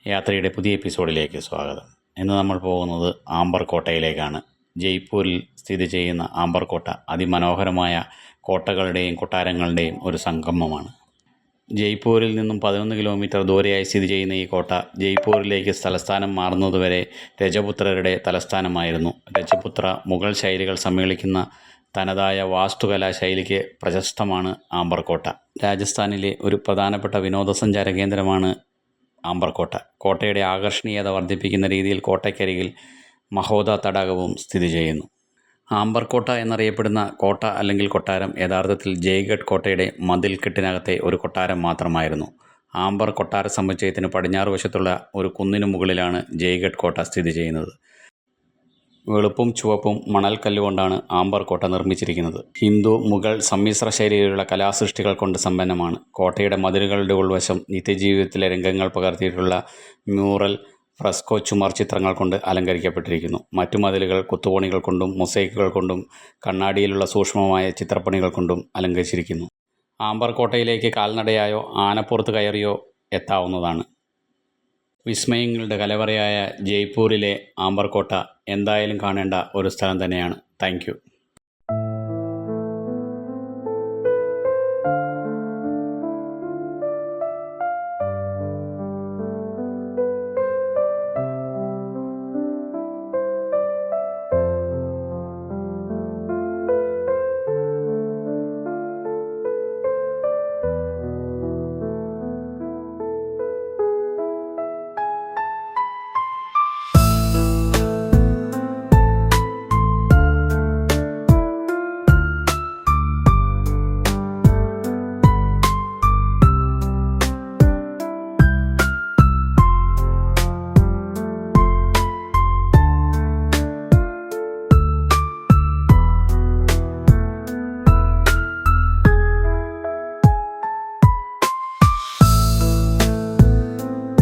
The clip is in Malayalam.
യാത്രയുടെ പുതിയ എപ്പിസോഡിലേക്ക് സ്വാഗതം. ഇന്ന് നമ്മൾ പോകുന്നത് ആംബർ കോട്ടയിലേക്കാണ്. ജയ്പൂരിൽ സ്ഥിതി ചെയ്യുന്ന ആംബർ കോട്ട അതിമനോഹരമായ കോട്ടകളുടെയും കൊട്ടാരങ്ങളുടെയും ഒരു സംഗമമാണ്. ജയ്പൂരിൽ നിന്നും 11 കിലോമീറ്റർ ദൂരെയായി സ്ഥിതി ചെയ്യുന്ന ഈ കോട്ട ജയ്പൂരിലേക്ക് തലസ്ഥാനം മാറുന്നതുവരെ രജപുത്രരുടെ തലസ്ഥാനമായിരുന്നു. രജപുത്ര മുഗൾ ശൈലികൾ സമ്മേളിക്കുന്ന തനതായ വാസ്തുകലാ ശൈലിക്ക് പ്രശസ്തമാണ് ആംബർ കോട്ട. രാജസ്ഥാനിലെ ഒരു പ്രധാനപ്പെട്ട വിനോദസഞ്ചാര കേന്ദ്രമാണ് ആംബർ കോട്ട. കോട്ടയുടെ ആകർഷണീയത വർദ്ധിപ്പിക്കുന്ന രീതിയിൽ കോട്ടയ്ക്കരികിൽ മഹോദ തടാകവും സ്ഥിതി ചെയ്യുന്നു. ആംബർ കോട്ട എന്നറിയപ്പെടുന്ന കോട്ട അല്ലെങ്കിൽ കൊട്ടാരം യഥാർത്ഥത്തിൽ ജയ്ഗഡ് കോട്ടയുടെ മതിൽക്കെട്ടിനകത്തെ ഒരു കൊട്ടാരം മാത്രമായിരുന്നു. ആംബർ കൊട്ടാര സമുച്ചയത്തിന് പടിഞ്ഞാറ് വശത്തുള്ള ഒരു കുന്നിനു മുകളിലാണ് ജയ്ഗഡ് കോട്ട സ്ഥിതി ചെയ്യുന്നത്. വെളുപ്പും ചുവപ്പും മണൽക്കല്ലുകൊണ്ടാണ് ആംബർ കോട്ട നിർമ്മിച്ചിരിക്കുന്നത്. ഹിന്ദു മുഗൾ സമ്മിശ്ര ശൈലിയിലുള്ള കലാസൃഷ്ടികൾ കൊണ്ട് സമ്പന്നമാണ്. കോട്ടയുടെ മതിലുകളുടെ ഉൾവശം നിത്യജീവിതത്തിലെ രംഗങ്ങൾ പകർത്തിയിട്ടുള്ള മ്യൂറൽ, ഫ്രെസ്കോ ചുമർ ചിത്രങ്ങൾ കൊണ്ട് അലങ്കരിക്കപ്പെട്ടിരിക്കുന്നു. മറ്റു മതിലുകൾ കൊത്തുപണികൾ കൊണ്ടും മൊസൈക്കുകൾ കൊണ്ടും കണ്ണാടിയിലുള്ള സൂക്ഷ്മമായ ചിത്രപ്പണികൾ കൊണ്ടും അലങ്കരിച്ചിരിക്കുന്നു. ആംബർ കോട്ടയിലേക്ക് കാൽനടയായോ ആനപ്പുറത്ത് കയറിയോ എത്താവുന്നതാണ്. വിസ്മയങ്ങളുടെ കലവറയായ ജയ്പൂരിലെ ആംബർ കോട്ട എന്തായാലും കാണേണ്ട ഒരു സ്ഥലം തന്നെയാണ്. Thank you.